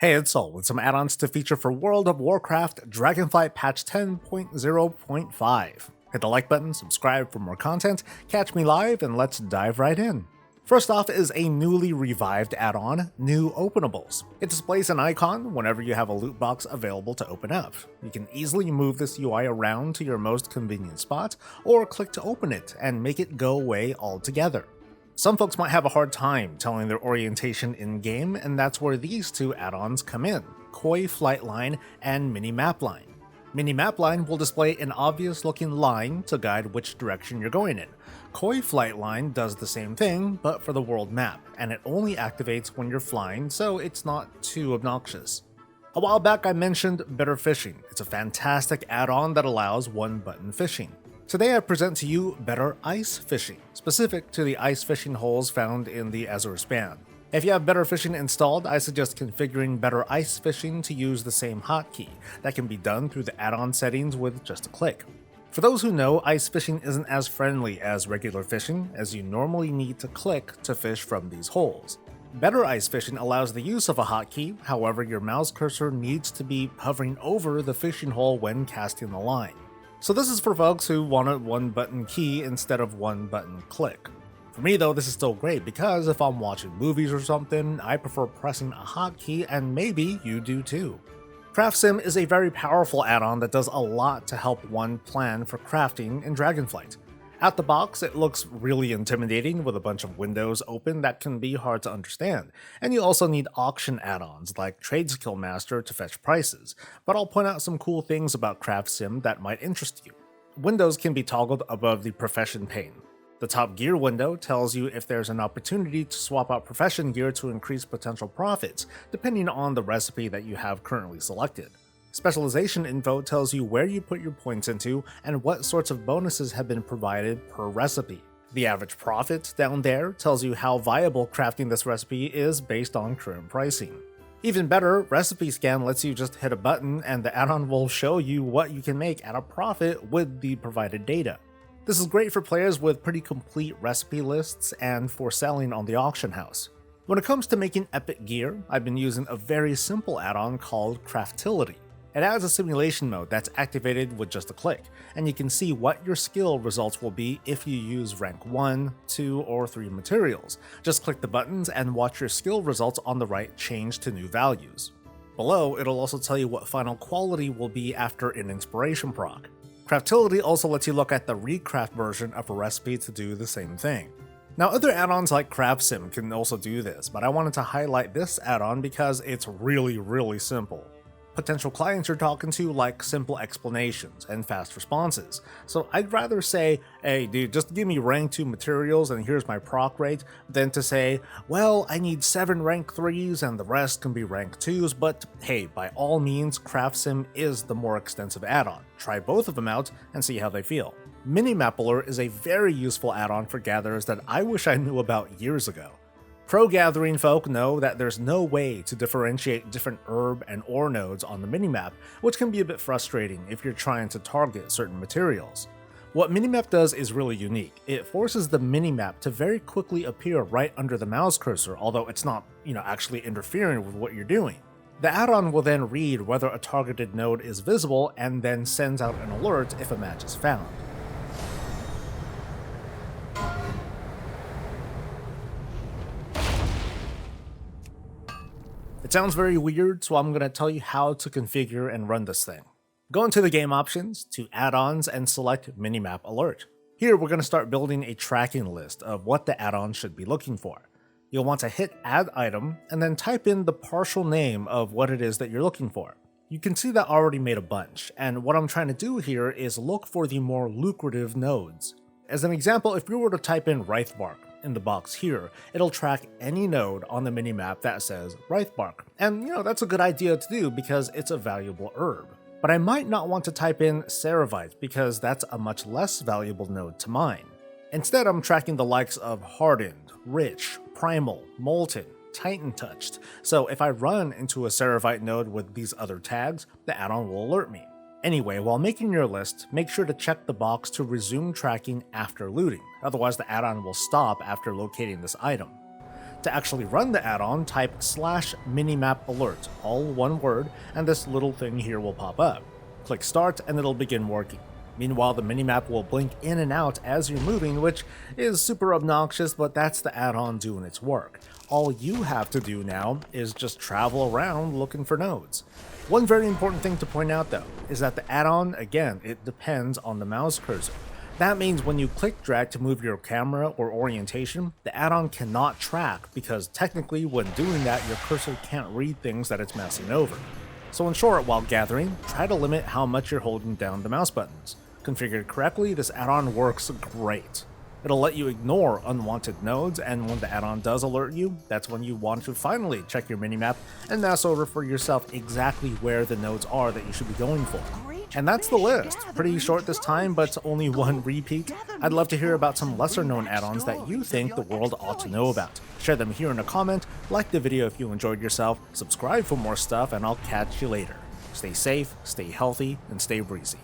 Hey, it's Soul with some add-ons to feature for World of Warcraft Dragonflight patch 10.0.5. Hit the like button, subscribe for more content, catch me live, and let's dive right in. First off is a newly revived add-on, New Openables. It displays an icon whenever you have a loot box available to open up. You can easily move this UI around to your most convenient spot, or click to open it and make it go away altogether. Some folks might have a hard time telling their orientation in-game, and that's where these two add-ons come in, Flightline and Minimap Alert. Minimap Alert will display an obvious-looking line to guide which direction you're going in. Flightline does the same thing, but for the world map, and it only activates when you're flying, so it's not too obnoxious. A while back I mentioned Better Fishing. It's a fantastic add-on that allows one-button fishing. Today I present to you Better Ice Fishing, specific to the ice fishing holes found in the Azure Span. If you have Better Fishing installed, I suggest configuring Better Ice Fishing to use the same hotkey. That can be done through the add-on settings with just a click. For those who know, ice fishing isn't as friendly as regular fishing, as you normally need to click to fish from these holes. Better Ice Fishing allows the use of a hotkey, however your mouse cursor needs to be hovering over the fishing hole when casting the line. So this is for folks who want a one-button key instead of one-button click. For me though, this is still great because if I'm watching movies or something, I prefer pressing a hotkey, and maybe you do too. CraftSim is a very powerful add-on that does a lot to help one plan for crafting in Dragonflight. Out the box, it looks really intimidating with a bunch of windows open that can be hard to understand, and you also need auction add-ons like Trade Skill Master to fetch prices, but I'll point out some cool things about CraftSim that might interest you. Windows can be toggled above the profession pane. The top gear window tells you if there's an opportunity to swap out profession gear to increase potential profits, depending on the recipe that you have currently selected. Specialization info tells you where you put your points into and what sorts of bonuses have been provided per recipe. The average profit down there tells you how viable crafting this recipe is based on current pricing. Even better, Recipe Scan lets you just hit a button and the add-on will show you what you can make at a profit with the provided data. This is great for players with pretty complete recipe lists and for selling on the auction house. When it comes to making epic gear, I've been using a very simple add-on called Craftality. It adds a simulation mode that's activated with just a click, and you can see what your skill results will be if you use rank 1, 2, or 3 materials. Just click the buttons and watch your skill results on the right change to new values. Below, it'll also tell you what final quality will be after an inspiration proc. Craftality also lets you look at the recraft version of a recipe to do the same thing. Now, other add-ons like CraftSim can also do this, but I wanted to highlight this add-on because it's really simple. Potential clients you're talking to like simple explanations and fast responses. So I'd rather say, hey dude, just give me rank 2 materials and here's my proc rate, than to say, well, I need 7 rank 3s and the rest can be rank 2s, but hey, by all means, CraftSim is the more extensive add-on. Try both of them out and see how they feel. Minimap Alert is a very useful add-on for gatherers that I wish I knew about years ago. Pro gathering folk know that there's no way to differentiate different herb and ore nodes on the minimap, which can be a bit frustrating if you're trying to target certain materials. What Minimap does is really unique. It forces the minimap to very quickly appear right under the mouse cursor, although it's not, actually interfering with what you're doing. The add-on will then read whether a targeted node is visible and then sends out an alert if a match is found. It sounds very weird, so I'm going to tell you how to configure and run this thing. Go into the game options, to add-ons, and select Minimap Alert. Here we're going to start building a tracking list of what the add-on should be looking for. You'll want to hit Add Item, and then type in the partial name of what it is that you're looking for. You can see that I already made a bunch, and what I'm trying to do here is look for the more lucrative nodes. As an example, if you were to type in Wraithbark in the box here, it'll track any node on the minimap that says Wraithbark. And that's a good idea to do because it's a valuable herb. But I might not want to type in Ceravite because that's a much less valuable node to mine. Instead, I'm tracking the likes of Hardened, Rich, Primal, Molten, Titan Touched. So if I run into a Ceravite node with these other tags, the add-on will alert me. Anyway, while making your list, make sure to check the box to resume tracking after looting, otherwise the add-on will stop after locating this item. To actually run the add-on, type /Minimap Alert, all one word, and this little thing here will pop up. Click Start and it'll begin working. Meanwhile, the minimap will blink in and out as you're moving, which is super obnoxious, but that's the add-on doing its work. All you have to do now is just travel around looking for nodes. One very important thing to point out though, is that the add-on, again, it depends on the mouse cursor. That means when you click drag to move your camera or orientation, the add-on cannot track because technically when doing that, your cursor can't read things that it's mousing over. So in short, while gathering, try to limit how much you're holding down the mouse buttons. Configured correctly, this add-on works great. It'll let you ignore unwanted nodes, and when the add-on does alert you, that's when you want to finally check your minimap and mouse over for yourself exactly where the nodes are that you should be going for. And that's the list. Pretty short this time, but only one repeat. I'd love to hear about some lesser known add-ons that you think the world ought to know about. Share them here in a comment, like the video if you enjoyed yourself, subscribe for more stuff, and I'll catch you later. Stay safe, stay healthy, and stay breezy.